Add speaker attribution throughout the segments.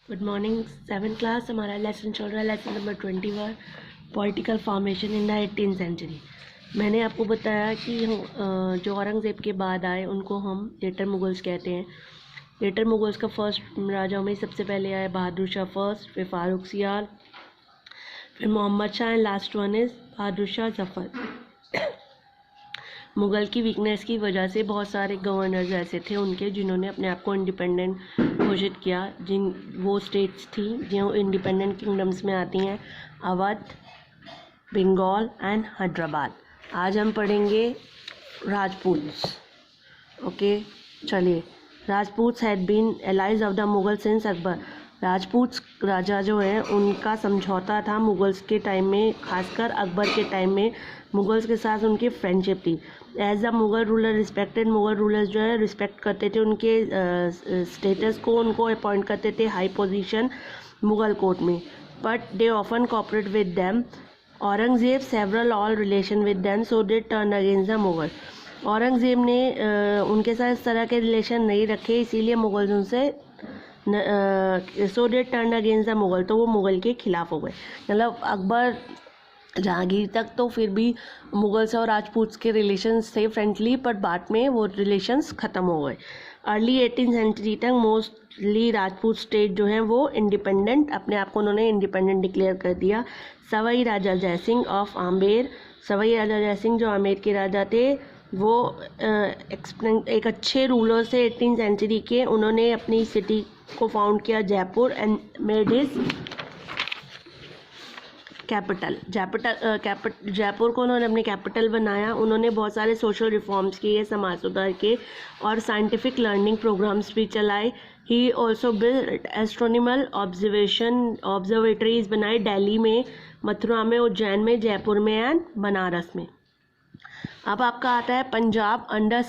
Speaker 1: Good morning 7th class. हमारा lesson चल रहा है, lesson number 21, political formation in the 18th century. मैंने आपको बताया कि जो औरंगज़ेब के बाद आए उनको हम लेटर मुगल्स कहते हैं। लेटर मुगल्स का फर्स्ट राजाओं में सबसे पहले आए बहादुर शाह फर्स्ट, फिर फारूक सियाल, फिर Mohammad Shah and last one is Bahadur Shah Zafar. Mughal की वीकनेस की वजह से बहुत सारे गवर्नर्स ऐसे थे उनके जिन्होंने अपने आप को इंडिपेंडेंट घोषित किया। जिन वो स्टेट्स थी जो इंडिपेंडेंट किंगडम्स में आती हैं, अवध, बंगाल एंड हैदराबाद। आज हम पढ़ेंगे राजपूत्स। ओके, चलिए। Rajputs had been allies of the Mughal since Akbar. Rajput राजा जो हैं उनका समझौता था मुगल्स के टाइम में, खासकर अकबर के टाइम में मुगल्स के साथ उनकी फ्रेंडशिप थी। As the Mughal ruler respected, Mughal rulers जो है रिस्पेक्ट करते थे उनके स्टेटस को, उनको अपॉइंट करते थे हाई पोजीशन मुगल कोर्ट में। But they often cooperate with them. Aurangzeb several all relation with them, so they turn against the Mughal. Aurangzeb ने उनके साथ इस तरह के रिलेशन नहीं रखे, इसीलिए मुगल उनसे so they turn against the Mughal, तो वो मुगल के खिलाफ हो गए। मतलब अकबर जहांगीर तक तो फिर भी मुगल्स और राजपूत्स के रिलेशंस थे फ्रेंडली, पर बाद में वो रिलेशंस ख़त्म हो गए। अर्ली 18th सेंचुरी तक मोस्टली राजपूत स्टेट जो हैं वो इंडिपेंडेंट, अपने आप को उन्होंने इंडिपेंडेंट डिक्लेयर कर दिया। सवाई राजा जयसिंह ऑफ आमेर, सवाई राजा जयसिंह जो आमेर के राजा थे, वो एक अच्छे रूलर से 18th सेंचुरी के। उन्होंने अपनी सिटी को फाउंड किया Jaipur and made his capital. Jaipur को उन्होंने अपनी कैपिटल बनाया। उन्होंने बहुत सारे सोशल रिफॉर्म्स किए, समाज सुधार के, और साइंटिफिक लर्निंग प्रोग्राम्स भी चलाए। He also build astronomical observatories बनाए दिल्ली में, मथुरा में, उज्जैन में, जयपुर में एंड बनारस में। अब आपका आता है पंजाब अंडर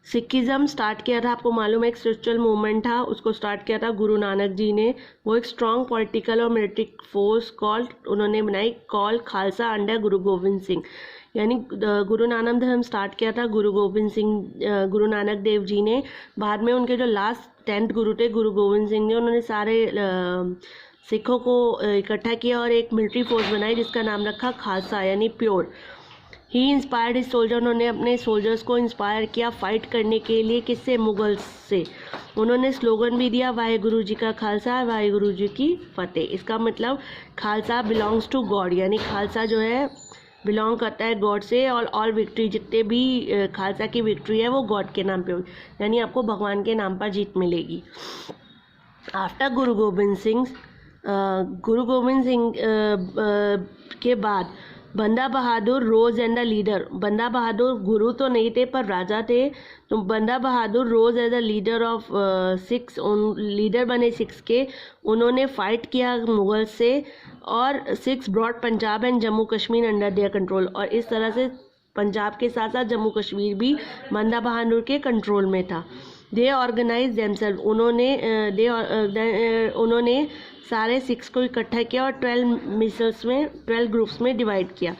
Speaker 1: सिखिज़म स्टार्ट किया था। आपको मालूम है एक स्पिरिचुअल मूवमेंट था, उसको स्टार्ट किया था गुरु नानक जी ने। वो एक स्ट्रॉन्ग पॉलिटिकल और मिलिट्री फोर्स उन्होंने बनाई कॉल खालसा अंडर गुरु गोविंद सिंह। यानी गुरु नानक धर्म स्टार्ट किया था गुरु नानक देव जी ने। बाद में उनके जो लास्ट 10th गुरु थे गुरु गोविंद सिंह ने, उन्होंने सारे सिखों को इकट्ठा किया और एक मिलिट्री फोर्स बनाई जिसका नाम रखा खालसा, यानी प्योर। ही इंस्पायर्ड हिज सोल्जर, उन्होंने अपने सोल्जर्स को इंस्पायर किया फाइट करने के लिए। किससे? मुगल्स से। उन्होंने स्लोगन भी दिया, वाहेगुरु जी का खालसा, वाहेगुरु जी की फतेह। इसका मतलब खालसा बिलोंग्स टू गॉड, यानी खालसा जो है बिलोंग करता है गॉड से, और ऑल विक्ट्री, जितने भी खालसा की विक्ट्री है वो गॉड के नाम पे होगी, यानी आपको भगवान के नाम पर जीत मिलेगी। आफ्टर गुरु गोविंद सिंह के बाद बंदा बहादुर रोज एंड द लीडर। बंदा बहादुर गुरु तो नहीं थे पर राजा थे, तो Banda Bahadur rose as the leader of Sikhs, leader बने सिक्स के। उन्होंने फाइट किया मुगल से, और Sikhs brought Punjab and Jammu Kashmir under their control, और इस तरह से पंजाब के साथ साथ जम्मू कश्मीर भी बंदा बहादुर के कंट्रोल में था। दे ऑर्गेनाइज देमसेल्फ, उन्होंने सारे सिक्स को इकट्ठा किया और 12 ग्रुप्स में डिवाइड किया।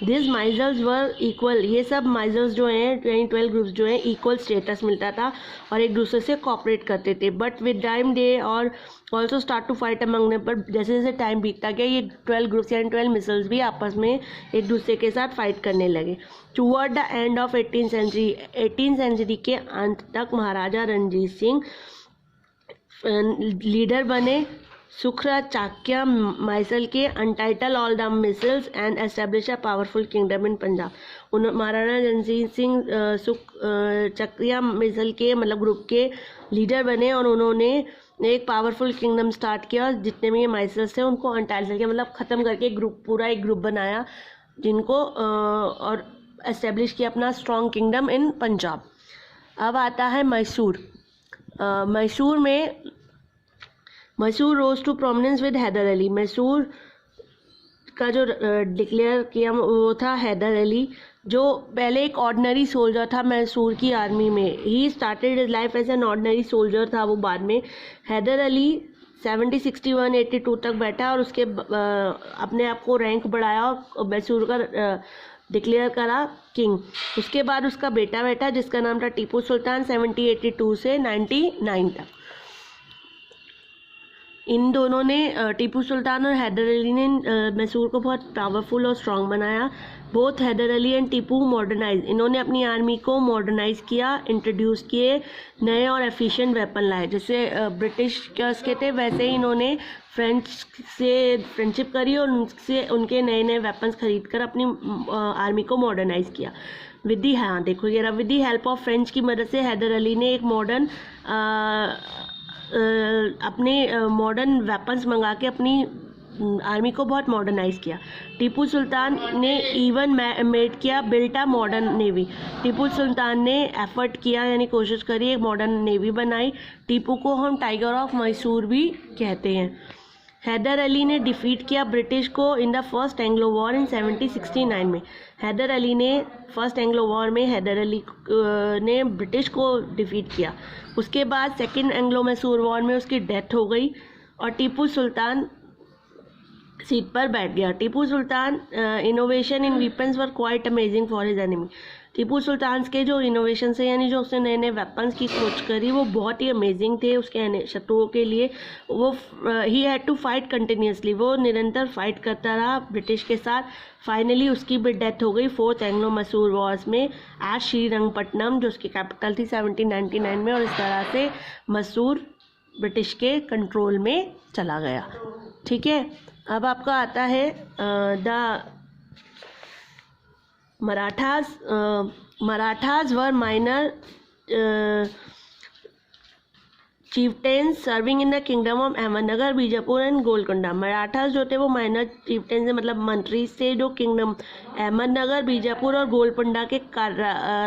Speaker 1: दिस माइजल्स वर इक्वल, ये सब माइजल्स जो हैं, 12 ग्रुप्स जो हैं, इक्वल स्टेटस मिलता था और एक दूसरे से कॉपरेट करते थे। बट विद टाइम दे और also start to fight among them, पर जैसे जैसे टाइम बीतता गया ये 12 ग्रुप्स यानी 12 मिसल्स भी आपस में एक दूसरे के साथ फाइट करने लगे। Toward the end of 18th century के अंत तक महाराजा रणजीत सिंह लीडर बने। सुखरा चाक्या माइसल के united all the misls and establish a powerful kingdom in Punjab. Maharana Ranjit Singh Chakriya misl के मतलब ग्रुप के लीडर बने और उन्होंने एक पावरफुल किंगडम स्टार्ट किया, और जितने भी ये माइसल्स थे उनको अनटाइटल किया, मतलब ख़त्म करके पूरा एक ग्रुप बनाया जिनको और एस्टेब्लिश किया अपना स्ट्रॉन्ग किंगडम इन पंजाब। अब आता है Mysore rose to prominence with Hyder Ali. Mysore का जो डिक्लेयर किया वो था हैदर अली, जो पहले एक ऑर्डिनरी सोल्जर था मैसूर की आर्मी में। He started his life as an ordinary soldier था वो बाद में। हैदर अली 70, 61, 82 तक बैठा और उसके अपने आप को रैंक बढ़ाया और मैसूर का डिक्लेयर करा किंग। उसके बाद उसका बेटा बैठा जिसका नाम था टीपू सुल्तान 70, 82 से 99 तक। इन दोनों ने टीपू सुल्तान और हैदर अली ने मैसूर को बहुत पावरफुल और स्ट्रॉन्ग बनाया। Both Hyder Ali and Tipu modernize, इन्होंने अपनी आर्मी को मॉडर्नाइज किया, इंट्रोड्यूस किए, नए और एफिशिएंट वेपन लाए। जैसे ब्रिटिश के थे वैसे ही इन्होंने फ्रेंच से फ्रेंडशिप करी और उनसे उनके नए नए वेपन्स खरीद कर अपनी आर्मी को मॉडर्नाइज किया। हाँ देखो ये with the help of French की मदद से हैदर अली ने एक मॉडर्न अपने मॉडर्न वेपन्स मंगा के अपनी आर्मी को बहुत मॉडर्नाइज किया। टीपू सुल्तान ने इवन मेड किया built a modern navy. Tipu Sultan ने एफर्ट किया यानी कोशिश करी एक मॉडर्न नेवी बनाई। टीपू को हम टाइगर ऑफ मैसूर भी कहते हैं। हैदर अली ने डिफीट किया ब्रिटिश को in the first Anglo war in 1769 में। हैदर अली ने फर्स्ट एंग्लो वॉर में हैदर अली ने ब्रिटिश को डिफीट किया। उसके बाद सेकंड एंग्लो मैसूर वॉर में उसकी डेथ हो गई और टीपू सुल्तान सीट पर बैठ गया। Tipu Sultan innovation in weapons were quite amazing for his enemy. Tipu Sultan के जो इनोवेशन है यानी जो उसने नए नए वेपन्स की खोज करी वो बहुत ही अमेजिंग थे उसके शत्रुओं के लिए। वो he had to fight continuously, वो निरंतर फाइट करता रहा ब्रिटिश के साथ। फाइनली उसकी भी डेथ हो गई फोर्थ एंग्लो मैसूर वॉर्स में एट श्रीरंगपट्टनम जो उसकी कैपिटल थी 1799 में। और इस तरह से मैसूर ब्रिटिश के कंट्रोल में चला गया। ठीक है, अब आपका आता है the Marathas were minor chieftains serving in the kingdom of Ahmednagar, Bijapur and Golconda. Marathas जो थे वो माइनर chieftains है, मतलब मंत्री से जो किंगडम अहमदनगर, बीजापुर और गोलकुंडा के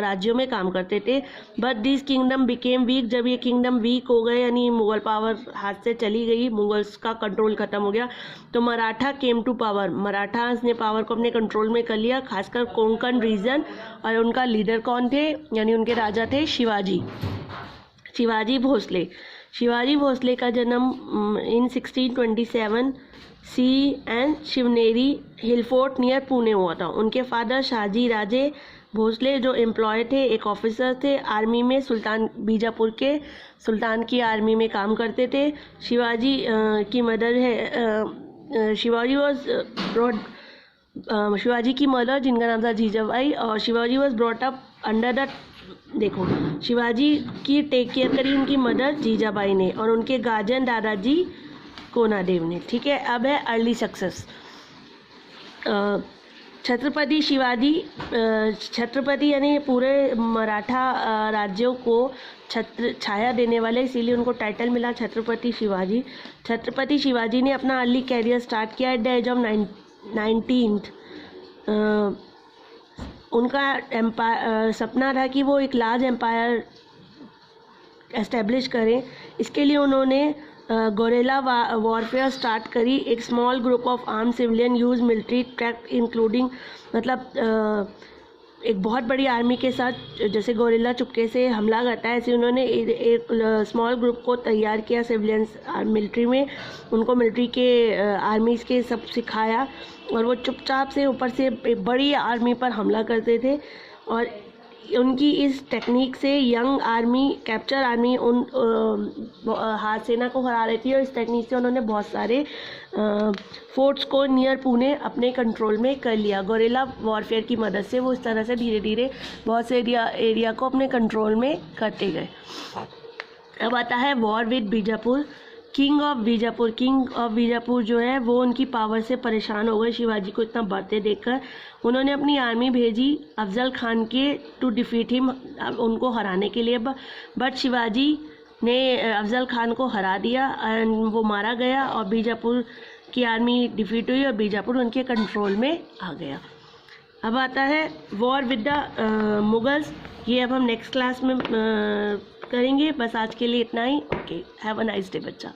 Speaker 1: राज्यों में काम करते थे। But this kingdom became week, जब ये किंगडम वीक हो गए यानी मुगल पावर हाथ से चली गई, मुगल्स का कंट्रोल खत्म हो गया, तो Maratha came to power. Marathas ने पावर को अपने कंट्रोल में कर लिया, खासकर कोंकण रीजन। और उनका लीडर कौन थे यानी उनके राजा थे शिवाजी भोसले। शिवाजी भोसले का जन्म in 1627 CE and Shivneri hill fort near Pune हुआ था। उनके फादर शाहजी राजे भोसले जो एम्प्लॉय थे, एक ऑफिसर थे आर्मी में, सुल्तान बीजापुर के सुल्तान की आर्मी में काम करते थे। शिवाजी की मदर है शिवाजी की मदर जिनका नाम था जीजाबाई। और Shivaji was brought up under the, देखो शिवाजी की टेक केयर करी उनकी मदर जीजाबाई ने और उनके गार्जियन दादाजी कोनादेव ने। ठीक है, अब है अर्ली सक्सेस। छत्रपति शिवाजी, छत्रपति यानी पूरे मराठा राज्यों को छाया देने वाले, इसीलिए उनको टाइटल मिला छत्रपति शिवाजी। छत्रपति शिवाजी ने अपना अर्ली कैरियर स्टार्ट किया at the age of 19th। उनका सपना था कि वो एक लार्ज एम्पायर एस्टेब्लिश करें। इसके लिए उन्होंने गोरेला वॉरफेयर स्टार्ट करी। एक small group of arm civilian use military tract including, मतलब एक बहुत बड़ी आर्मी के साथ जैसे गोरेला चुपके से हमला करता है, ऐसे उन्होंने एक स्मॉल ग्रुप को तैयार किया सिविलियंस मिलिट्री में। उनको मिलिट्री के आर्मीज़ के सब सिखाया और वो चुपचाप से ऊपर से एक बड़ी आर्मी पर हमला करते थे। और उनकी इस टेक्निक से यंग आर्मी, कैप्चर आर्मी उन हाथ सेना को हरा रही थी। और इस टेक्निक से उन्होंने बहुत सारे फोर्ट्स को नियर पुणे अपने कंट्रोल में कर लिया। गोरेला वॉरफेयर की मदद से वो इस तरह से धीरे धीरे बहुत से एरिया को अपने कंट्रोल में करते गए। अब आता है war with Bijapur. King of Bijapur जो है वो उनकी पावर से परेशान हो गए शिवाजी को इतना बढ़ते देखकर। उन्होंने अपनी आर्मी भेजी अफजल खान के टू डिफीट हिम, उनको हराने के लिए। बट शिवाजी ने अफजल खान को हरा दिया एंड वो मारा गया और बीजापुर की आर्मी डिफीट हुई और बीजापुर उनके कंट्रोल में आ गया। अब आता है वॉर विद द मुगल्स। ये अब हम नेक्स्ट क्लास में करेंगे। बस आज के लिए इतना ही। Okay, have a nice day बच्चा।